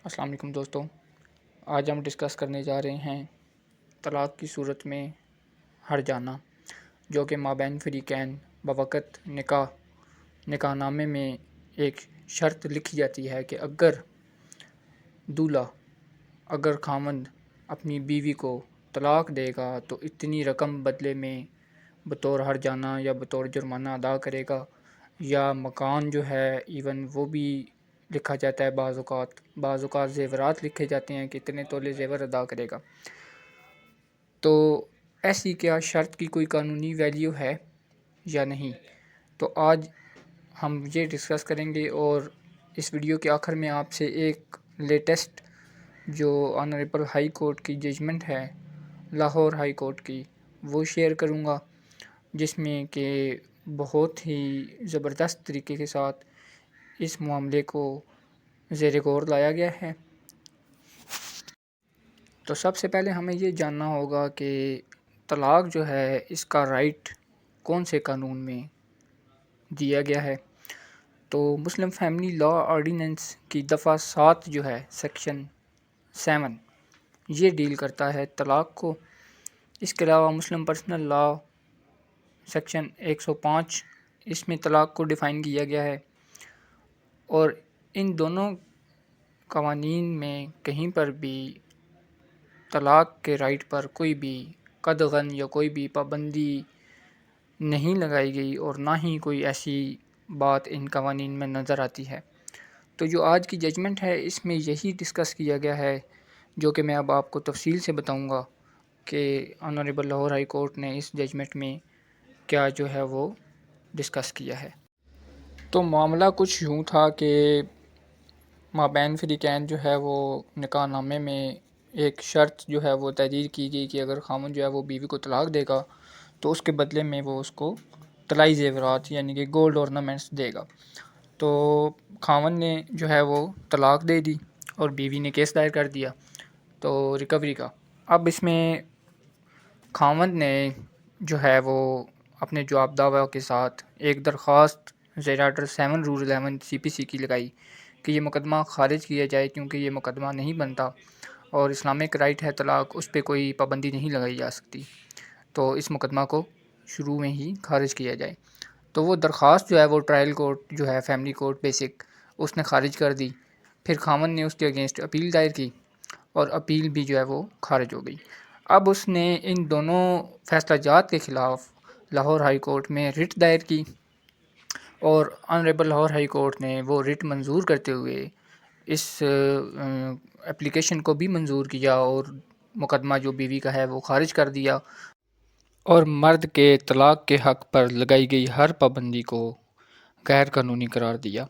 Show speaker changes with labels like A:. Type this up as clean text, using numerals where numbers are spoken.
A: السلام علیکم دوستوں، آج ہم ڈسکس کرنے جا رہے ہیں طلاق کی صورت میں ہر جانا، جو کہ مابین فریقین بوقت نکاح نامے میں ایک شرط لکھی جاتی ہے کہ اگر خامند اپنی بیوی کو طلاق دے گا تو اتنی رقم بدلے میں بطور ہر جانا یا بطور جرمانہ ادا کرے گا، یا مکان جو ہے ایون وہ بھی لکھا جاتا ہے، بعض اوقات زیورات لکھے جاتے ہیں کہ اتنے تولے زیور ادا کرے گا۔ تو ایسی کیا شرط کی کوئی قانونی ویلیو ہے یا نہیں؟ تو آج ہم یہ ڈسکس کریں گے، اور اس ویڈیو کے آخر میں آپ سے ایک لیٹسٹ جو آنریبل ہائی کورٹ کی ججمنٹ ہے، لاہور ہائی کورٹ کی، وہ شیئر کروں گا، جس میں کہ بہت ہی زبردست طریقے کے ساتھ اس معاملے کو زیر غور لایا گیا ہے۔ تو سب سے پہلے ہمیں یہ جاننا ہوگا کہ طلاق جو ہے اس کا رائٹ کون سے قانون میں دیا گیا ہے۔ تو مسلم فیملی لا آرڈیننس کی دفعہ 7 جو ہے، سیکشن 7، یہ ڈیل کرتا ہے طلاق کو۔ اس کے علاوہ مسلم پرسنل لا سیکشن 105، اس میں طلاق کو ڈیفائن کیا گیا ہے، اور ان دونوں قوانین میں کہیں پر بھی طلاق کے رائٹ پر کوئی بھی قدغن یا کوئی بھی پابندی نہیں لگائی گئی، اور نہ ہی کوئی ایسی بات ان قوانین میں نظر آتی ہے۔ تو جو آج کی ججمنٹ ہے، اس میں یہی ڈسکس کیا گیا ہے، جو کہ میں اب آپ کو تفصیل سے بتاؤں گا کہ آنریبل لاہور ہائی کورٹ نے اس ججمنٹ میں کیا جو ہے وہ ڈسکس کیا ہے۔ تو معاملہ کچھ یوں تھا کہ مابین فریقین جو ہے وہ نکاح نامے میں ایک شرط جو ہے وہ تحریر کی گئی کہ اگر خامن جو ہے وہ بیوی کو طلاق دے گا تو اس کے بدلے میں وہ اس کو طلائی زیورات یعنی کہ گولڈ اورنامنٹس دے گا۔ تو خامن نے جو ہے وہ طلاق دے دی اور بیوی نے کیس دائر کر دیا تو ریکوری کا۔ اب اس میں خامن نے جو ہے وہ اپنے جواب دعویٰ کے ساتھ ایک درخواست زیر آرڈر 7 رول 11 CPC کی لگائی کہ یہ مقدمہ خارج کیا جائے، کیونکہ یہ مقدمہ نہیں بنتا اور اسلامک رائٹ ہے طلاق، اس پہ کوئی پابندی نہیں لگائی جا سکتی، تو اس مقدمہ کو شروع میں ہی خارج کیا جائے۔ تو وہ درخواست جو ہے وہ ٹرائل کورٹ جو ہے فیملی کورٹ بیسک، اس نے خارج کر دی۔ پھر خامن نے اس کے اگینسٹ اپیل دائر کی، اور اپیل بھی جو ہے وہ خارج ہو گئی۔ اب اس نے ان دونوں فیصلہ جات کے خلاف لاہور ہائی کورٹ میں رٹ دائر کی، اور آنریبل لاہور ہائی کورٹ نے وہ رٹ منظور کرتے ہوئے اس اپلیکیشن کو بھی منظور کیا، اور مقدمہ جو بیوی کا ہے وہ خارج کر دیا، اور مرد کے طلاق کے حق پر لگائی گئی ہر پابندی کو غیر قانونی قرار دیا۔